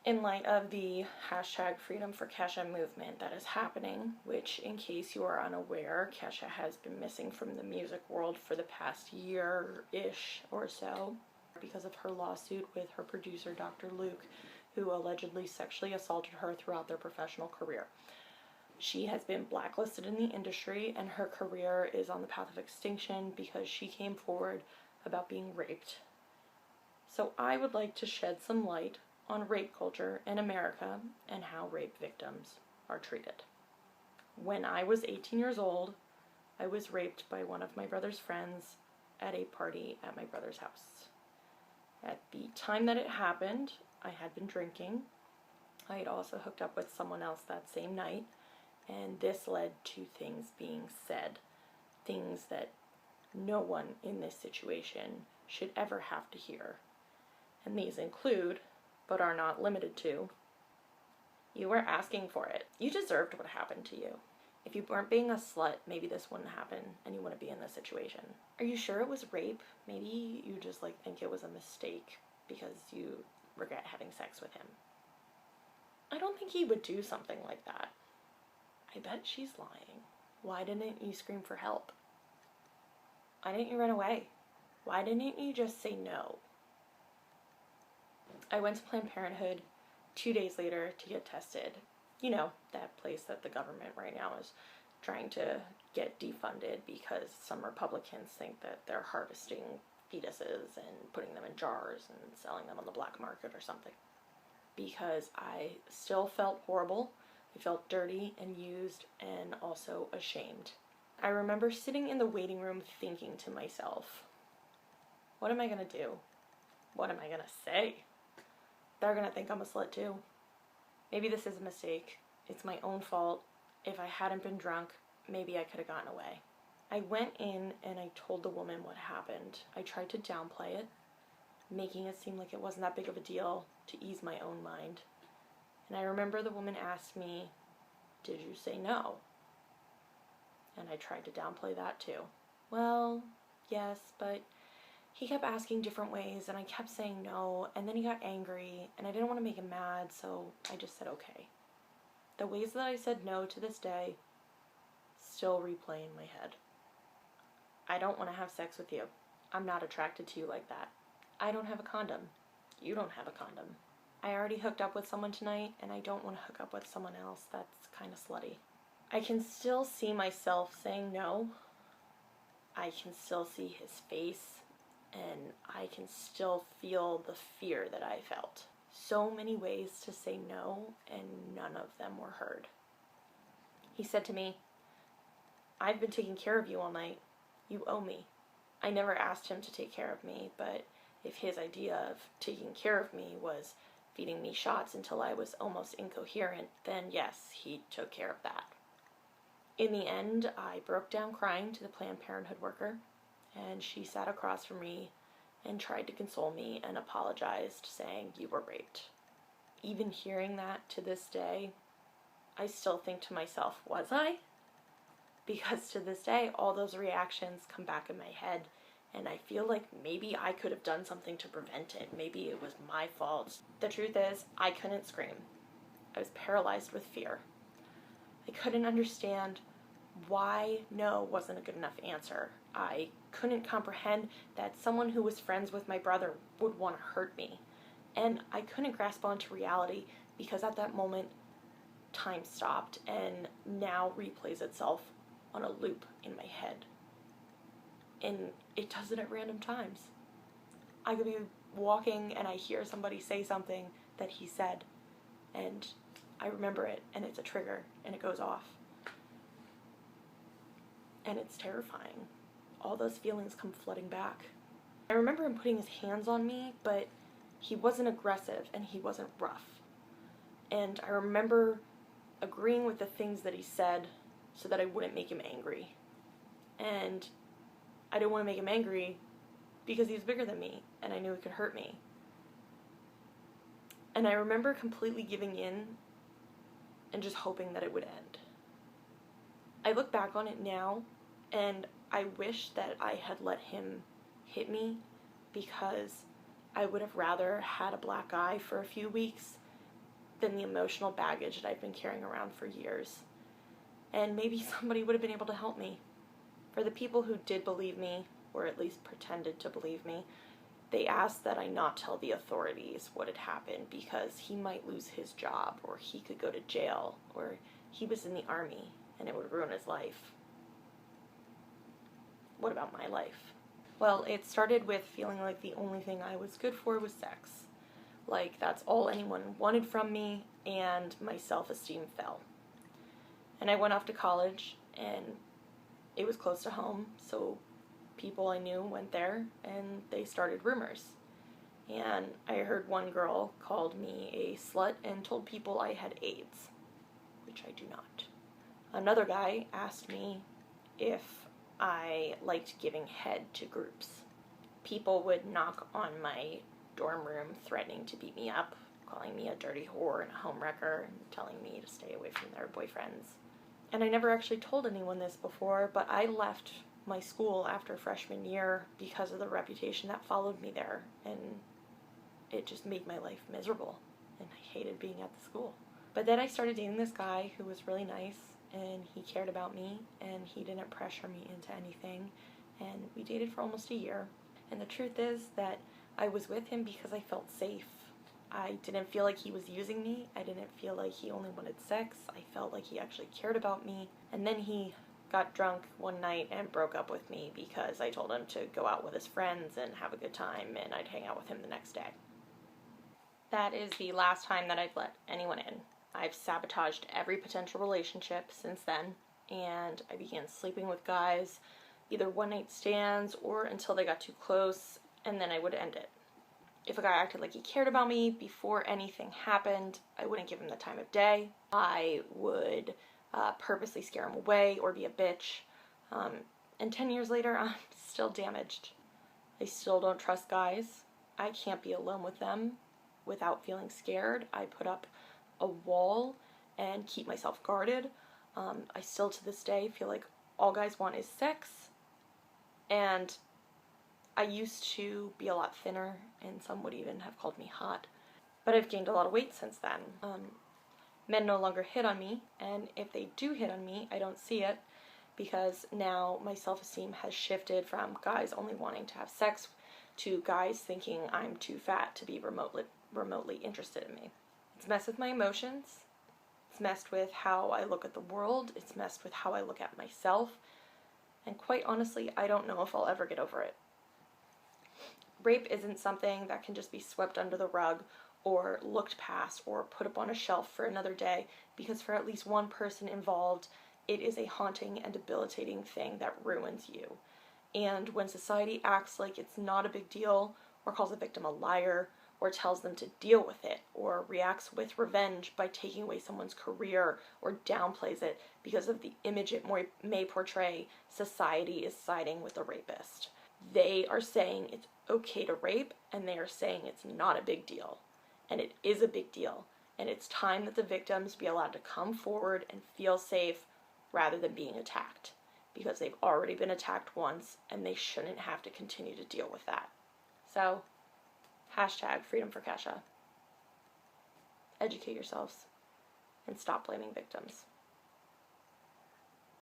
In light of the hashtag Freedom for Kesha movement that is happening, which, in case you are unaware, Kesha has been missing from the music world for the past year-ish or so because of her lawsuit with her producer, Dr. Luke, who allegedly sexually assaulted her throughout their professional career. She has been blacklisted in the industry, and her career is on the path of extinction because she came forward about being raped. So I would like to shed some light on rape culture in America and how rape victims are treated. When I was 18 years old, I was raped by one of my brother's friends at a party at my brother's house. At the time that it happened, I had been drinking. I had also hooked up with someone else that same night, and this led to things being said, things that no one in this situation should ever have to hear. And these include, but are not limited to, you were asking for it. You deserved what happened to you. If you weren't being a slut, maybe this wouldn't happen and you wouldn't be in this situation. Are you sure it was rape? Maybe you just think it was a mistake because you regret having sex with him. I don't think he would do something like that. I bet she's lying. Why didn't you scream for help? Why didn't you run away? Why didn't you just say no? I went to Planned Parenthood 2 days later to get tested. You know, that place that the government right now is trying to get defunded because some Republicans think that they're harvesting fetuses and putting them in jars and selling them on the black market or something. Because I still felt horrible. I felt dirty and used and also ashamed. I remember sitting in the waiting room thinking to myself, what am I going to do? What am I going to say? They're going to think I'm a slut too. Maybe this is a mistake. It's my own fault. If I hadn't been drunk, maybe I could have gotten away. I went in and I told the woman what happened. I tried to downplay it, making it seem like it wasn't that big of a deal to ease my own mind. And I remember the woman asked me, did you say no? And I tried to downplay that too. Well, yes, but he kept asking different ways and I kept saying no, and then he got angry and I didn't want to make him mad, so I just said okay. The ways that I said no to this day still replay in my head. I don't want to have sex with you. I'm not attracted to you like that. I don't have a condom. You don't have a condom. I already hooked up with someone tonight and I don't want to hook up with someone else. That's kind of slutty. I can still see myself saying no. I can still see his face. And I can still feel the fear that I felt. So many ways to say no, and none of them were heard. He said to me, I've been taking care of you all night. You owe me. I never asked him to take care of me, but if his idea of taking care of me was feeding me shots until I was almost incoherent, then yes, he took care of that. In the end, I broke down crying to the Planned Parenthood worker, and she sat across from me and tried to console me and apologized, saying, you were raped. Even hearing that to this day, I still think to myself, was I? Because to this day, all those reactions come back in my head, and I feel like maybe I could have done something to prevent it. Maybe it was my fault. The truth is, I couldn't scream. I was paralyzed with fear. I couldn't understand why no wasn't a good enough answer. I couldn't comprehend that someone who was friends with my brother would want to hurt me. And I couldn't grasp onto reality because at that moment, time stopped and now replays itself on a loop in my head. And it does it at random times. I could be walking and I hear somebody say something that he said, and I remember it, and it's a trigger, and it goes off. And it's terrifying. All those feelings come flooding back. I remember him putting his hands on me, but he wasn't aggressive and he wasn't rough. And I remember agreeing with the things that he said so that I wouldn't make him angry. And I didn't want to make him angry because he was bigger than me and I knew it could hurt me. And I remember completely giving in and just hoping that it would end. I look back on it now and I wish that I had let him hit me because I would have rather had a black eye for a few weeks than the emotional baggage that I've been carrying around for years. And maybe somebody would have been able to help me. For the people who did believe me, or at least pretended to believe me, they asked that I not tell the authorities what had happened because he might lose his job, or he could go to jail, or he was in the army and it would ruin his life. What about my life? Well, it started with feeling like the only thing I was good for was sex. Like that's all anyone wanted from me, and my self-esteem fell. And I went off to college, and it was close to home, so people I knew went there, and they started rumors. And I heard one girl called me a slut and told people I had AIDS, which I do not. Another guy asked me if I liked giving head to groups. People would knock on my dorm room threatening to beat me up, calling me a dirty whore and a homewrecker, and telling me to stay away from their boyfriends. And I never actually told anyone this before, but I left my school after freshman year because of the reputation that followed me there, and it just made my life miserable, and I hated being at the school. But then I started dating this guy who was really nice, and he cared about me, and he didn't pressure me into anything, and we dated for almost a year. And the truth is that I was with him because I felt safe. I didn't feel like he was using me. I didn't feel like he only wanted sex. I felt like he actually cared about me. And then he got drunk one night and broke up with me because I told him to go out with his friends and have a good time, and I'd hang out with him the next day. That is the last time that I've let anyone in. I've sabotaged every potential relationship since then, and I began sleeping with guys, either one-night stands or until they got too close, and then I would end it. If a guy acted like he cared about me before anything happened, I wouldn't give him the time of day. I would purposely scare him away or be a bitch. And 10 years later, I'm still damaged. I still don't trust guys. I can't be alone with them without feeling scared. I put up a wall and keep myself guarded. I still to this day feel like all guys want is sex, and I used to be a lot thinner, and some would even have called me hot, but I've gained a lot of weight since then. Men no longer hit on me, and if they do hit on me, I don't see it, because now my self-esteem has shifted from guys only wanting to have sex to guys thinking I'm too fat to be remotely interested in me. It's messed with my emotions. It's messed with how I look at the world. It's messed with how I look at myself. And quite honestly, I don't know if I'll ever get over it. Rape isn't something that can just be swept under the rug or looked past or put up on a shelf for another day, because for at least one person involved, it is a haunting and debilitating thing that ruins you. And when society acts like it's not a big deal, or calls a victim a liar, or tells them to deal with it, or reacts with revenge by taking away someone's career, or downplays it because of the image it may portray, society is siding with the rapist. They are saying it's okay to rape, and they are saying it's not a big deal. And it is a big deal. And it's time that the victims be allowed to come forward and feel safe rather than being attacked. Because they've already been attacked once, and they shouldn't have to continue to deal with that. So, #FreedomForKesha. Educate yourselves and stop blaming victims.